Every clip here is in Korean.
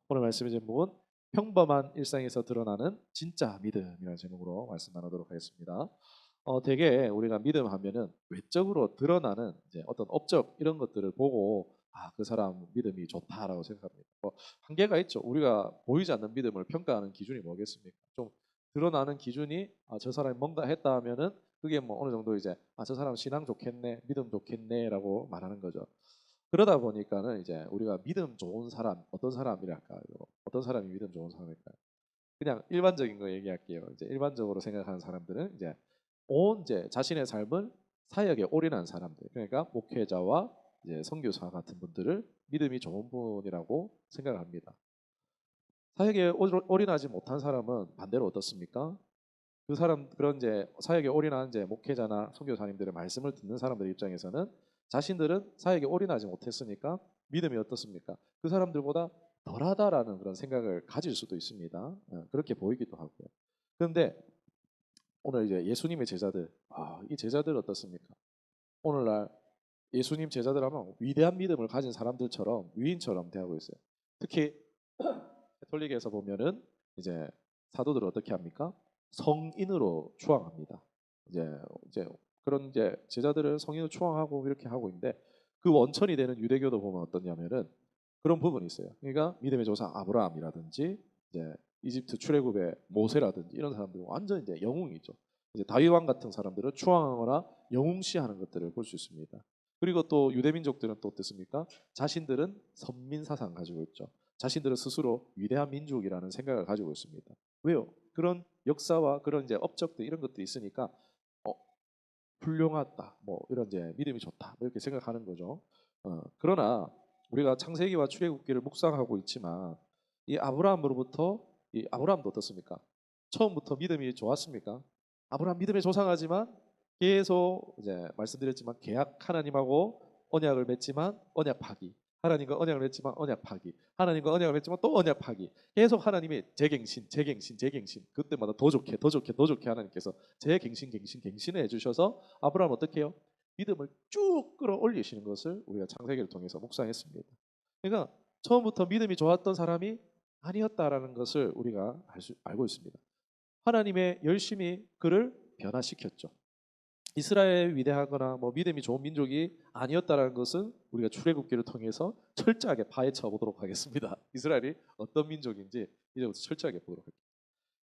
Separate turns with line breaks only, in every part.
오늘 말씀의 제목은 평범한 일상에서 드러나는 진짜 믿음이라는 제목으로 말씀 나누도록 하겠습니다. 대개 우리가 믿음 하면은 외적으로 드러나는 이제 어떤 업적 이런 것들을 보고 그 사람 믿음이 좋다라고 생각합니다. 한계가 있죠. 우리가 보이지 않는 믿음을 평가하는 기준이 뭐겠습니까? 좀 드러나는 기준이 저 사람이 뭔가 했다 하면은 그게 뭐 어느 정도 이제 저 사람 신앙 좋겠네, 믿음 좋겠네라고 말하는 거죠. 그러다 보니까는 이제 우리가 믿음 좋은 사람 어떤 사람이랄까요? 어떤 사람이 믿음 좋은 사람일까요? 그냥 일반적인 거 얘기할게요. 이제 일반적으로 생각하는 사람들은 이제 온 이제 자신의 삶을 사역에 올인한 사람들, 그러니까 목회자와 이제 선교사 같은 분들을 믿음이 좋은 분이라고 생각을 합니다. 사역에 올인하지 못한 사람은 반대로 어떻습니까? 그 사람 그런 이제 사역에 올인한 이제 목회자나 선교사님들의 말씀을 듣는 사람들 입장에서는 자신들은 사역에 올인하지 못했으니까 믿음이 어떻습니까? 그 사람들보다 덜하다라는 그런 생각을 가질 수도 있습니다. 그렇게 보이기도 하고요. 그런데 오늘 이제 예수님의 제자들, 이 제자들 어떻습니까? 오늘날 예수님 제자들 하면 위대한 믿음을 가진 사람들처럼 위인처럼 대하고 있어요. 특히 가톨릭에서 보면은 이제 사도들을 어떻게 합니까? 성인으로 추앙합니다. 이제 그런 이제 제자들을 성인으로 추앙하고 이렇게 하고 있는데 그 원천이 되는 유대교도 보면 어떠냐면은 그런 부분이 있어요. 그러니까 믿음의 조상 아브라함이라든지 이제 이집트 출애굽의 모세라든지 이런 사람들은 완전 이제 영웅이죠. 이제 다윗 왕 같은 사람들을 추앙하거나 영웅시하는 것들을 볼 수 있습니다. 그리고 또 유대 민족들은 또 어떻습니까? 자신들은 선민 사상 가지고 있죠. 자신들은 스스로 위대한 민족이라는 생각을 가지고 있습니다. 왜요? 그런 역사와 그런 이제 업적들 이런 것도 있으니까 어, 훌륭하다, 뭐 이런 이제 믿음이 좋다, 뭐 이렇게 생각하는 거죠. 그러나 우리가 창세기와 출애굽기를 묵상하고 있지만 이 아브라함으로부터 이 아브라함도 어떻습니까? 처음부터 믿음이 좋았습니까? 아브라함 믿음의 조상하지만 계속 이제 말씀드렸지만 계약 하나님하고 언약을 맺지만 언약 파기. 하나님과 언약을 맺지만 언약 파기. 하나님과 언약을 맺지만 또 언약 파기. 계속 하나님이 재갱신, 재갱신, 재갱신. 그때마다 더 좋게, 더 좋게, 더 좋게 하나님께서 재갱신, 갱신, 갱신을 해주셔서 아브라함 어떻게 해요? 믿음을 쭉 끌어올리시는 것을 우리가 창세기를 통해서 묵상했습니다. 그러니까 처음부터 믿음이 좋았던 사람이 아니었다라는 것을 우리가 알고 있습니다. 하나님의 열심히 그를 변화시켰죠. 이스라엘 위대하거나 뭐 믿음이 좋은 민족이 아니었다라는 것은 우리가 출애굽기를 통해서 철저하게 파헤쳐 보도록 하겠습니다. 이스라엘이 어떤 민족인지 이제부터 철저하게 보도록 할게요.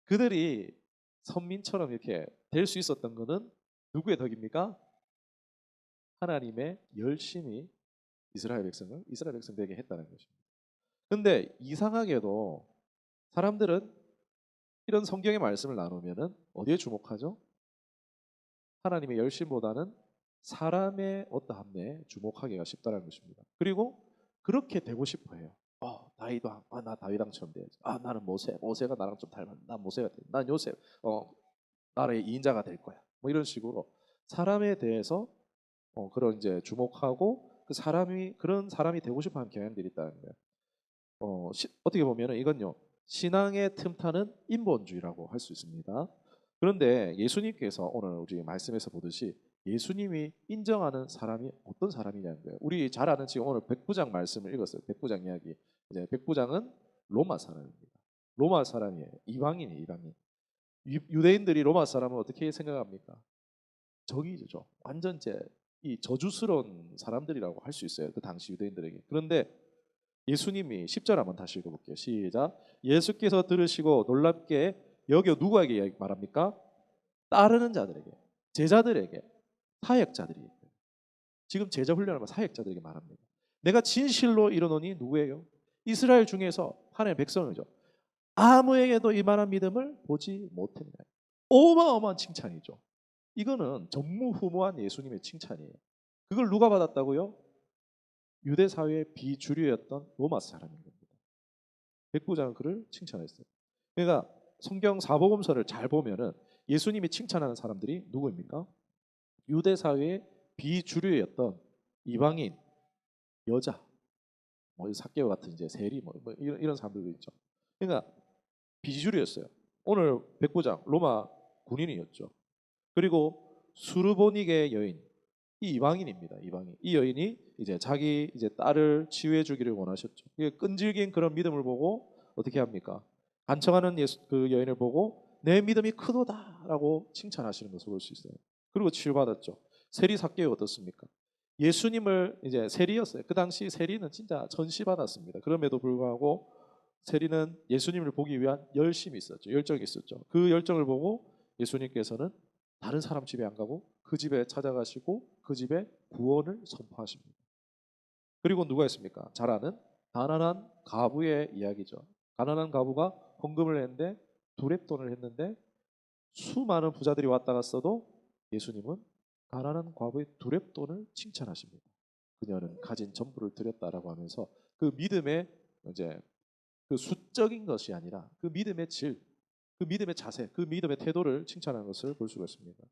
그들이 선민처럼 이렇게 될 수 있었던 것은 누구의 덕입니까? 하나님의 열심히 이스라엘 백성 되게 했다는 것입니다. 근데 이상하게도 사람들은 이런 성경의 말씀을 나누면은 어디에 주목하죠? 하나님의 열심보다는 사람의 어떠함에 주목하기가 쉽다는 것입니다. 그리고 그렇게 되고 싶어해요. 나 다윗왕처럼 돼야지. 나는 모세가 나랑 좀 닮았네. 난 모세가 돼. 난 요셉, 나라의 2인자가 될 거야. 뭐 이런 식으로 사람에 대해서 그런 이제 주목하고 그 사람이 그런 사람이 되고 싶어하는 경향들이 있다는 거예요. 어떻게 보면은 이건요 신앙의 틈타는 인본주의라고 할 수 있습니다. 그런데 예수님께서 오늘 우리 말씀에서 보듯이 예수님이 인정하는 사람이 어떤 사람이냐는 거예요. 우리 잘 아는 지금 오늘 백부장 말씀을 읽었어요. 백부장 이야기. 이제 백부장은 로마 사람입니다. 로마 사람이에요. 이방인이에요. 이방인. 유대인들이 로마 사람을 어떻게 생각합니까? 적이죠. 완전 이 저주스러운 사람들이라고 할 수 있어요. 그 당시 유대인들에게. 그런데 예수님이 10절 한번 다시 읽어볼게요. 시작. 예수께서 들으시고 놀랍게 여겨 누구에게 말합니까? 따르는 자들에게, 제자들에게, 사역자들에게. 지금 제자 훈련하면 사역자들에게 말합니다. 내가 진실로 이르노니 누구예요? 이스라엘 중에서 하나님의 백성이죠. 아무에게도 이만한 믿음을 보지 못했냐. 어마어마한 칭찬이죠. 이거는 전무후무한 예수님의 칭찬이에요. 그걸 누가 받았다고요? 유대 사회의 비주류였던 로마 사람인 겁니다. 백부장은 그를 칭찬했어요. 그러니까 성경 사복음서를 잘 보면은 예수님이 칭찬하는 사람들이 누구입니까? 유대 사회의 비주류였던 이방인, 여자, 뭐 사개오 같은 이제 세리 뭐 이런 사람들도 있죠. 그러니까 비주류였어요. 오늘 백부장 로마 군인이었죠. 그리고 수르보니게 여인, 이 이방인입니다. 이방인. 이 여인이 이제 자기 이제 딸을 치유해 주기를 원하셨죠. 그 끈질긴 그런 믿음을 보고 어떻게 합니까? 간청하는 그 여인을 보고 내 믿음이 크도다라고 칭찬하시는 것을 볼 수 있어요. 그리고 치유받았죠. 세리 삭개오 어떻습니까? 예수님을 이제 세리였어요. 그 당시 세리는 진짜 전시받았습니다. 그럼에도 불구하고 세리는 예수님을 보기 위한 열심이 있었죠. 열정이 있었죠. 그 열정을 보고 예수님께서는 다른 사람 집에 안 가고 그 집에 찾아가시고 그 집에 구원을 선포하십니다. 그리고 누가 있습니까? 잘 아는 가난한 가부의 이야기죠. 가난한 가부가 헌금을 했는데 두렙돈을 했는데 수많은 부자들이 왔다 갔어도 예수님은 가난한 과부의 두렙돈을 칭찬하십니다. 그녀는 가진 전부를 드렸다라고 하면서 그 믿음의 이제 그 수적인 것이 아니라 그 믿음의 질, 그 믿음의 자세, 그 믿음의 태도를 칭찬하는 것을 볼 수가 있습니다.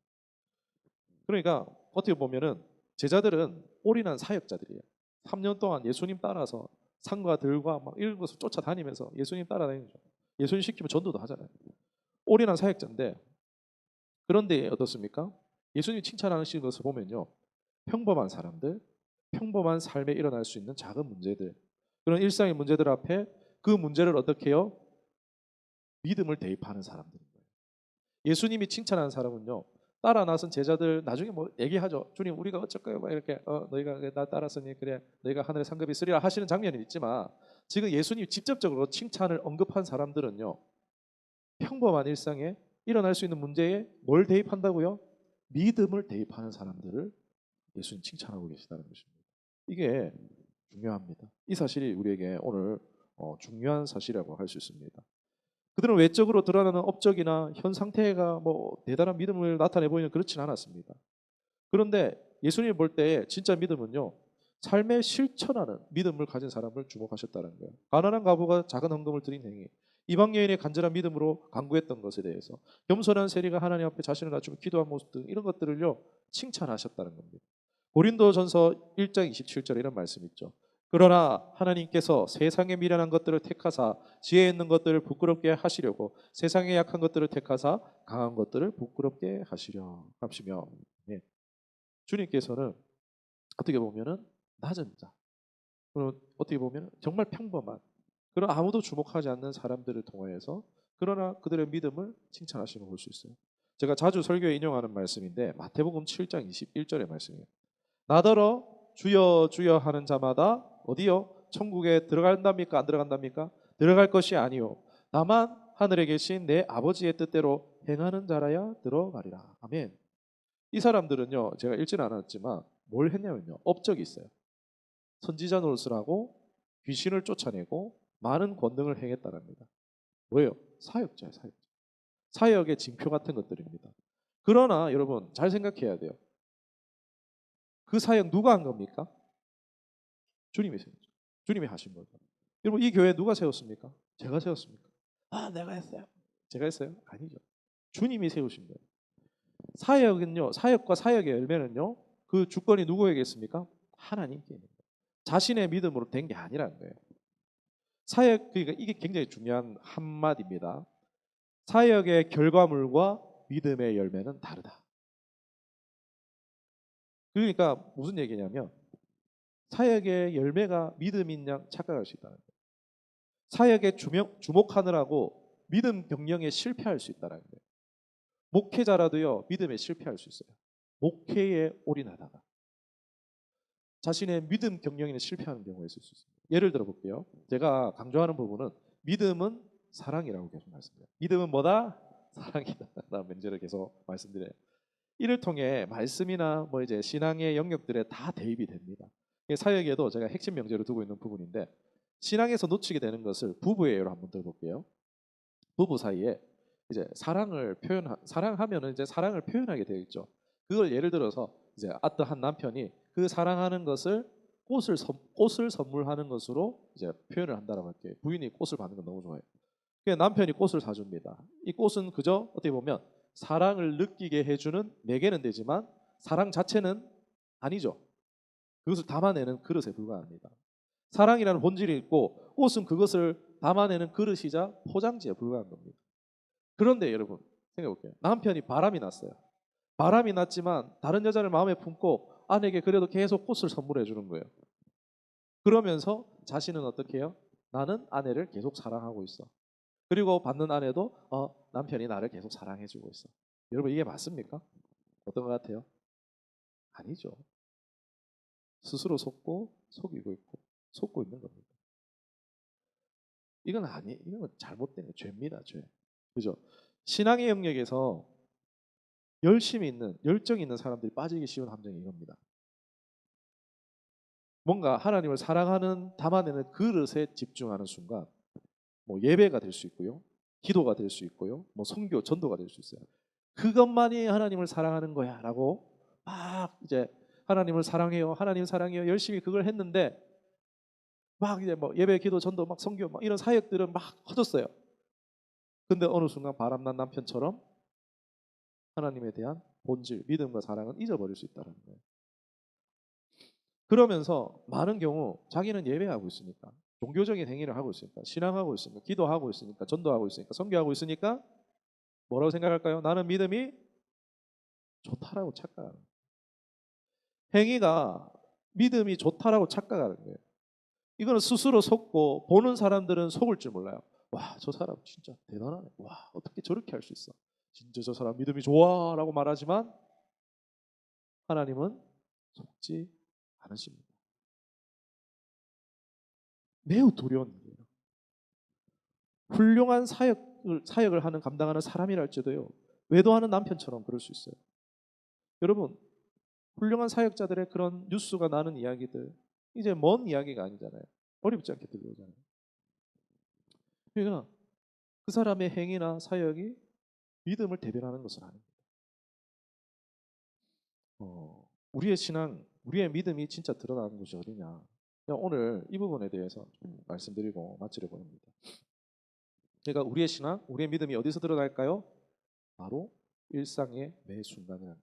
그러니까 어떻게 보면은 제자들은 올인한 사역자들이에요. 3년 동안 예수님 따라서 산과 들과 막 이런 것을 쫓아다니면서 예수님 따라다니죠. 예수님 시키면 전도도 하잖아요. 올인한 사역자인데 그런데 어떻습니까? 예수님이 칭찬하시는 것을 보면요. 평범한 사람들, 평범한 삶에 일어날 수 있는 작은 문제들, 그런 일상의 문제들 앞에 그 문제를 어떻게 해요? 믿음을 대입하는 사람들인 거예요. 예수님이 칭찬하는 사람은요. 따라 나선 제자들 나중에 뭐 얘기하죠. 주님 우리가 어쩔까요? 막 이렇게 너희가 나 따랐으니 그래 너희가 하늘의 상급이 있으리라 하시는 장면이 있지만 지금 예수님이 직접적으로 칭찬을 언급한 사람들은요. 평범한 일상에 일어날 수 있는 문제에 뭘 대입한다고요? 믿음을 대입하는 사람들을 예수님 칭찬하고 계시다는 것입니다. 이게 중요합니다. 이 사실이 우리에게 오늘 중요한 사실이라고 할 수 있습니다. 그들은 외적으로 드러나는 업적이나 현 상태가 뭐 대단한 믿음을 나타내 보이는 그렇진 않았습니다. 그런데 예수님 볼 때 진짜 믿음은요. 삶에 실천하는 믿음을 가진 사람을 주목하셨다는 거예요. 가난한 과부가 작은 헌금을 드린 행위, 이방 여인의 간절한 믿음으로 간구했던 것에 대해서, 겸손한 세리가 하나님 앞에 자신을 낮추고 기도한 모습 등 이런 것들을요 칭찬하셨다는 겁니다. 고린도전서 1장 27절에 이런 말씀이 있죠. 그러나 하나님께서 세상에 미련한 것들을 택하사 지혜 있는 것들을 부끄럽게 하시려고 세상에 약한 것들을 택하사 강한 것들을 부끄럽게 하시려 하시며, 네. 주님께서는 어떻게 보면은 낮은 자, 어떻게 보면 정말 평범한 그런 아무도 주목하지 않는 사람들을 통하여서 그러나 그들의 믿음을 칭찬하시는 걸 볼 수 있어요. 제가 자주 설교에 인용하는 말씀인데 마태복음 7장 21절의 말씀이에요. 나더러 주여 주여 하는 자마다 어디요? 천국에 들어간답니까? 안 들어간답니까? 들어갈 것이 아니요 다만 하늘에 계신 내 아버지의 뜻대로 행하는 자라야 들어가리라. 아멘. 이 사람들은요 제가 읽지는 않았지만 뭘 했냐면요 업적이 있어요. 선지자 노릇을 하고 귀신을 쫓아내고 많은 권능을 행했다랍니다. 뭐예요? 사역자예요. 사역자. 사역의 징표 같은 것들입니다. 그러나 여러분 잘 생각해야 돼요. 그 사역 누가 한 겁니까? 주님이 세웠죠. 주님이 하신 거죠. 여러분 이 교회 누가 세웠습니까? 제가 세웠습니까? 아 내가 했어요. 제가 했어요? 아니죠. 주님이 세우신 거예요. 사역은요. 사역과 사역의 열매는요. 그 주권이 누구에게 있습니까? 하나님께 있는 거예요. 자신의 믿음으로 된 게 아니라는 거예요. 사역 그러니까 이게 굉장히 중요한 한마디입니다. 사역의 결과물과 믿음의 열매는 다르다. 그러니까 무슨 얘기냐면 사역의 열매가 믿음인 양 착각할 수 있다는 거예요. 사역에 주목하느라고 믿음 경영에 실패할 수 있다는 거예요. 목회자라도요 믿음에 실패할 수 있어요. 목회에 올인하다가 자신의 믿음 경영에 실패하는 경우가 있을 수 있습니다. 예를 들어 볼게요. 제가 강조하는 부분은 믿음은 사랑이라고 계속 말씀드려요. 믿음은 뭐다? 사랑이다. 나 멘제를 계속 말씀드려요. 이를 통해 말씀이나 뭐 이제 신앙의 영역들에 다 대입이 됩니다. 사역에도 제가 핵심 명제로 두고 있는 부분인데 신앙에서 놓치게 되는 것을 부부의 예로 한번 들어볼게요. 부부 사이에 이제 사랑하면은 이제 사랑을 표현하게 되어 있죠. 그걸 예를 들어서 이제 어떠한 남편이 그 사랑하는 것을 꽃을 선물하는 것으로 이제 표현을 한다라고 할게요. 부인이 꽃을 받는 건 너무 좋아해요. 그러니까 남편이 꽃을 사줍니다. 이 꽃은 그저 어떻게 보면 사랑을 느끼게 해주는 매개는 되지만 사랑 자체는 아니죠. 그것을 담아내는 그릇에 불과합니다. 사랑이라는 본질이 있고 꽃은 그것을 담아내는 그릇이자 포장지에 불과한 겁니다. 그런데 여러분 생각해 볼게요. 남편이 바람이 났어요. 바람이 났지만 다른 여자를 마음에 품고 아내에게 그래도 계속 꽃을 선물해 주는 거예요. 그러면서 자신은 어떻게 해요? 나는 아내를 계속 사랑하고 있어. 그리고 받는 아내도 남편이 나를 계속 사랑해 주고 있어. 여러분 이게 맞습니까? 어떤 것 같아요? 아니죠. 스스로 속고 속이고 있고 속고 있는 겁니다. 이건 잘못된 거 죄입니다, 죄. 그죠? 신앙의 영역에서 열심히 있는 열정 있는 사람들이 빠지기 쉬운 함정이 이겁니다. 뭔가 하나님을 사랑하는 담아내는 그릇에 집중하는 순간 뭐 예배가 될 수 있고요. 기도가 될 수 있고요. 뭐 선교, 전도가 될 수 있어요. 그것만이 하나님을 사랑하는 거야라고 막 이제 하나님을 사랑해요. 하나님 사랑해요. 열심히 그걸 했는데 막 이제 뭐 예배, 기도, 전도, 막 선교 막 이런 사역들은 막 커졌어요. 근데 어느 순간 바람난 남편처럼 하나님에 대한 본질, 믿음과 사랑은 잊어버릴 수 있다는 거예요. 그러면서 많은 경우 자기는 예배하고 있으니까 종교적인 행위를 하고 있으니까 신앙하고 있으니까 기도하고 있으니까 전도하고 있으니까 선교하고 있으니까 뭐라고 생각할까요? 나는 믿음이 좋다라고 착각하는 거예요. 행위가 믿음이 좋다라고 착각하는 거예요. 이거는 스스로 속고 보는 사람들은 속을 줄 몰라요. 와, 저 사람 진짜 대단하네. 와, 어떻게 저렇게 할 수 있어? 진짜 저 사람 믿음이 좋아라고 말하지만 하나님은 속지 않으십니다. 매우 두려운 일이에요. 훌륭한 사역을 하는 감당하는 사람이랄지도요. 외도하는 남편처럼 그럴 수 있어요. 여러분, 훌륭한 사역자들의 그런 뉴스가 나는 이야기들 이제 먼 이야기가 아니잖아요. 어렵지 않게 들려오잖아요. 그러니까 그 사람의 행위나 사역이 믿음을 대변하는 것은 아닙니다. 우리의 신앙, 우리의 믿음이 진짜 드러나는 곳이 어디냐? 오늘 이 부분에 대해서 좀 말씀드리고 마치려고 합니다. 그러니까 우리의 신앙, 우리의 믿음이 어디서 드러날까요? 바로 일상의 매 순간에.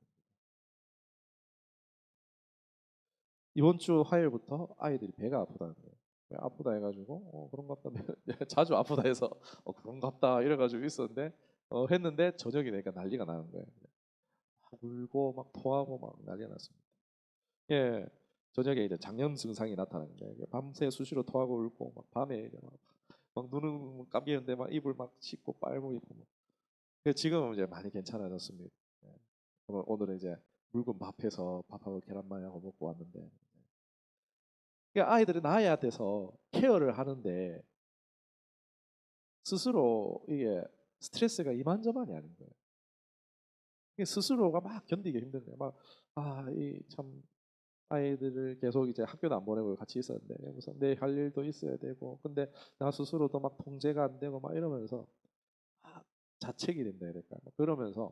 이번 주 화요일부터 아이들이 배가 아프다는 거예요. 아프다 해가지고 그런갑다 자주 아프다 해서 그런갑다 이래가지고 있었는데 했는데 저녁이 되니까 난리가 나는 거예요. 막 울고 막 토하고 막 난리가 났습니다. 예, 저녁에 이제 장염 증상이 나타나는 거예요. 밤새 수시로 토하고 울고 막 밤에 이제 막 눈은 감기는데 막 입을 막 씻고 빨고 있고 막. 지금은 이제 많이 괜찮아졌습니다. 예. 오늘은 이제 묽은 밥해서 밥하고 계란말이하고 먹고 왔는데 그러니까 아이들이 나아야 돼서 케어를 하는데 스스로 이게 스트레스가 이만저만이 아닌 거예요. 이게 스스로가 막 견디기 힘든 거예요. 이 참 아이들을 계속 이제 학교도 안 보내고 같이 있었는데 무슨 내 할 일도 있어야 되고 근데 나 스스로도 막 통제가 안 되고 막 이러면서 막 자책이 된다 해야 될까? 그러면서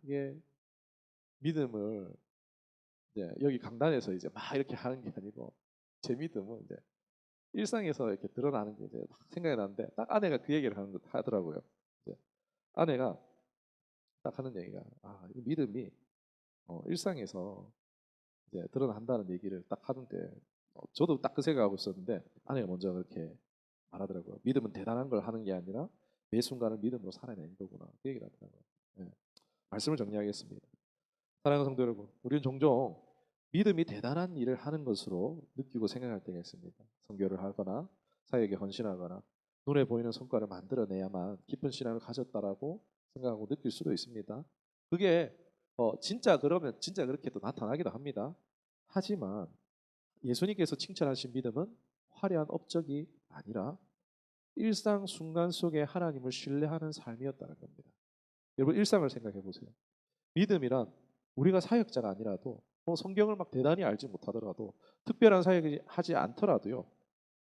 이게 믿음을 이제 여기 강단에서 이제 막 이렇게 하는 게 아니고 제 믿음은 이제 일상에서 이렇게 드러나는 게 이제 막 생각이 나는데 딱 아내가 그 얘기를 하더라고요. 이제 아내가 딱 하는 얘기가 이 믿음이 일상에서 이제 드러난다는 얘기를 딱 하는데 저도 딱 그 생각하고 있었는데 아내가 먼저 그렇게 말하더라고요. 믿음은 대단한 걸 하는 게 아니라 매 순간을 믿음으로 살아내는 거구나. 그 얘기를 하더라고요. 예. 말씀을 정리하겠습니다. 사랑하는 성도 여러분, 우리는 종종 믿음이 대단한 일을 하는 것으로 느끼고 생각할 때가 있습니다. 선교를 하거나 사역에 헌신하거나 눈에 보이는 성과를 만들어내야만 깊은 신앙을 가졌다라고 생각하고 느낄 수도 있습니다. 그게 진짜 그러면 진짜 그렇게 또 나타나기도 합니다. 하지만 예수님께서 칭찬하신 믿음은 화려한 업적이 아니라 일상 순간 속에 하나님을 신뢰하는 삶이었다는 겁니다. 여러분 일상을 생각해 보세요. 믿음이란 우리가 사역자가 아니라도 성경을 막 대단히 알지 못하더라도 특별한 사역을 하지 않더라도요.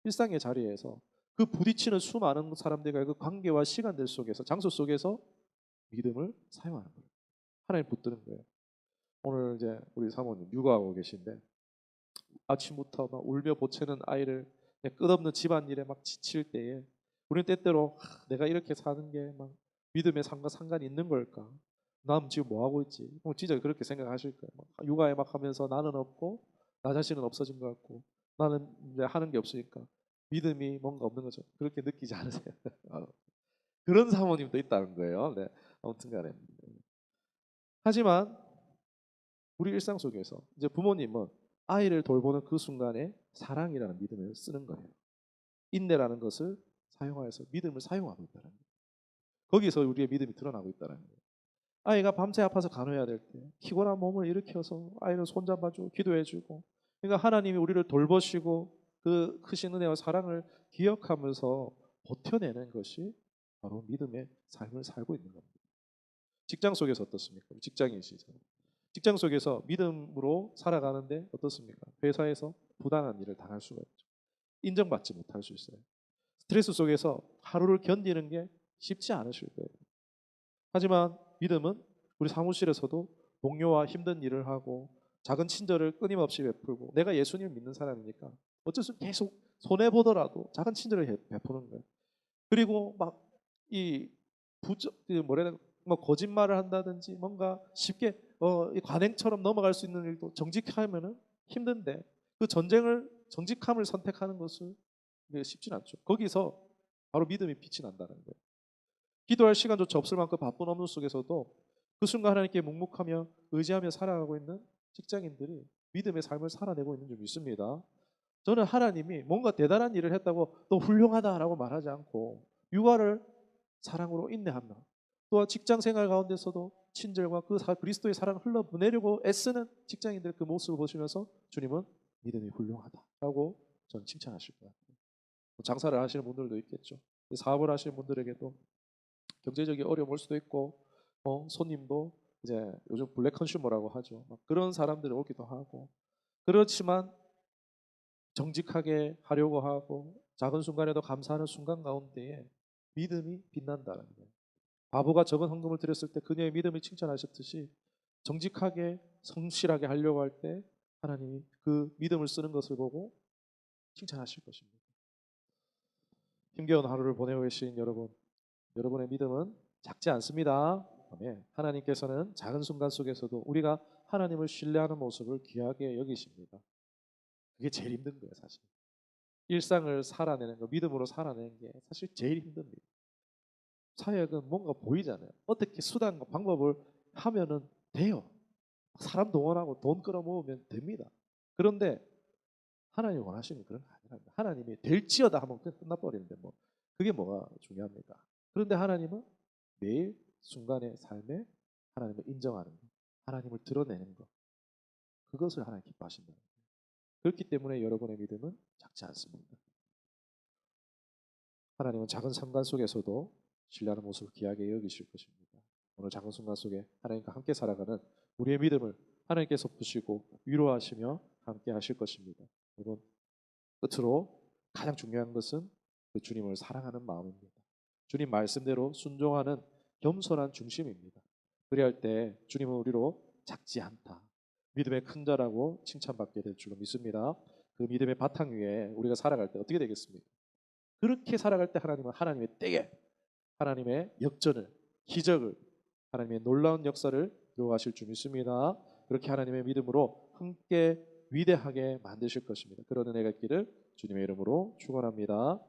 일상의 자리에서 그 부딪히는 수많은 사람들과 그 관계와 시간들 속에서 장소 속에서 믿음을 사용하는 거예요. 하나님 붙드는 거예요. 오늘 이제 우리 사모님 육아하고 계신데 아침부터 막 울며 보채는 아이를 끝없는 집안일에 막 지칠 때에 우리는 때때로 내가 이렇게 사는 게 막 믿음의 삶과 상관이 있는 걸까? 남 지금 뭐 하고 있지? 진짜 그렇게 생각하실 거예요. 막 육아에 막 하면서 나는 없고 나 자신은 없어진 것 같고 나는 이제 하는 게 없으니까 믿음이 뭔가 없는 거죠. 그렇게 느끼지 않으세요? 그런 사모님도 있다는 거예요. 네, 아무튼간에 하지만 우리 일상 속에서 이제 부모님은 아이를 돌보는 그 순간에 사랑이라는 믿음을 쓰는 거예요. 인내라는 것을 사용하여서 믿음을 사용하고 있다는 거예요. 거기서 우리의 믿음이 드러나고 있다는 거예요. 아이가 밤새 아파서 간호해야 될 때 피곤한 몸을 일으켜서 아이를 손잡아주고 기도해주고, 그러니까 하나님이 우리를 돌보시고 그 크신 은혜와 사랑을 기억하면서 버텨내는 것이 바로 믿음의 삶을 살고 있는 겁니다. 직장 속에서 어떻습니까? 직장인이시죠. 직장 속에서 믿음으로 살아가는데 어떻습니까? 회사에서 부당한 일을 당할 수가 있죠. 인정받지 못할 수 있어요. 스트레스 속에서 하루를 견디는 게 쉽지 않으실 거예요. 하지만 믿음은 우리 사무실에서도 동료와 힘든 일을 하고 작은 친절을 끊임없이 베풀고, 내가 예수님을 믿는 사람이니까 어쩔 수 없이 계속 손해 보더라도 작은 친절을 베푸는 거예요. 그리고 막이 뭐라 해야 되나, 뭐 거짓말을 한다든지 뭔가 쉽게 이 관행처럼 넘어갈 수 있는 일도 정직하면은 힘든데, 그 전쟁을 정직함을 선택하는 것은 이게 쉽진 않죠. 거기서 바로 믿음이 빛이 난다는 거예요. 기도할 시간조차 없을 만큼 바쁜 업무 속에서도 그 순간 하나님께 묵묵하며 의지하며 살아가고 있는 직장인들이 믿음의 삶을 살아내고 있는 줄 믿습니다. 저는 하나님이 뭔가 대단한 일을 했다고 또 훌륭하다라고 말하지 않고, 육아를 사랑으로 인내한다, 또한 직장 생활 가운데서도 친절과 그 그리스도의 사랑을 흘러보내려고 애쓰는 직장인들 그 모습을 보시면서 주님은 믿음이 훌륭하다라고 저는 칭찬하실 것 같아요. 장사를 하시는 분들도 있겠죠. 사업을 하시는 분들에게도 경제적인 어려움 올 수도 있고, 손님도 이제 요즘 블랙 컨슈머라고 하죠. 막 그런 사람들이 오기도 하고, 그렇지만 정직하게 하려고 하고 작은 순간에도 감사하는 순간 가운데에 믿음이 빛난다는 거예요. 바보가 적은 헌금을 드렸을 때 그녀의 믿음을 칭찬하셨듯이, 정직하게 성실하게 하려고 할 때 하나님이 그 믿음을 쓰는 것을 보고 칭찬하실 것입니다. 힘겨운 하루를 보내고 계신 여러분, 여러분의 믿음은 작지 않습니다. 아멘. 하나님께서는 작은 순간 속에서도 우리가 하나님을 신뢰하는 모습을 귀하게 여기십니다. 그게 제일 힘든 거예요, 사실. 일상을 살아내는 거, 믿음으로 살아내는 게 사실 제일 힘듭니다. 사역은 뭔가 보이잖아요. 어떻게 수단과 방법을 하면은 돼요. 사람 동원하고 돈 끌어모으면 됩니다. 그런데 하나님이 원하시는 그런 거 아니랍니다. 하나님이 될지어다 하면 그냥 끝나버리는데 뭐 그게 뭐가 중요합니까? 그런데 하나님은 매일 순간의 삶에 하나님을 인정하는 것, 하나님을 드러내는 것, 그것을 하나님 기뻐하신다. 그렇기 때문에 여러분의 믿음은 작지 않습니다. 하나님은 작은 순간 속에서도 신뢰하는 모습을 귀하게 여기실 것입니다. 오늘 작은 순간 속에 하나님과 함께 살아가는 우리의 믿음을 하나님께서 보시고 위로하시며 함께 하실 것입니다. 여러분, 끝으로 가장 중요한 것은 그 주님을 사랑하는 마음입니다. 주님 말씀대로 순종하는 겸손한 중심입니다. 그리할 때 주님은 우리로 작지 않다, 믿음의 큰 자라고 칭찬받게 될 줄로 믿습니다. 그 믿음의 바탕 위에 우리가 살아갈 때 어떻게 되겠습니까? 그렇게 살아갈 때 하나님은 하나님의 때에 하나님의 역전을, 기적을, 하나님의 놀라운 역사를 이루어가실 줄 믿습니다. 그렇게 하나님의 믿음으로 함께 위대하게 만드실 것입니다. 그런 은혜가 있기를 주님의 이름으로 축원합니다.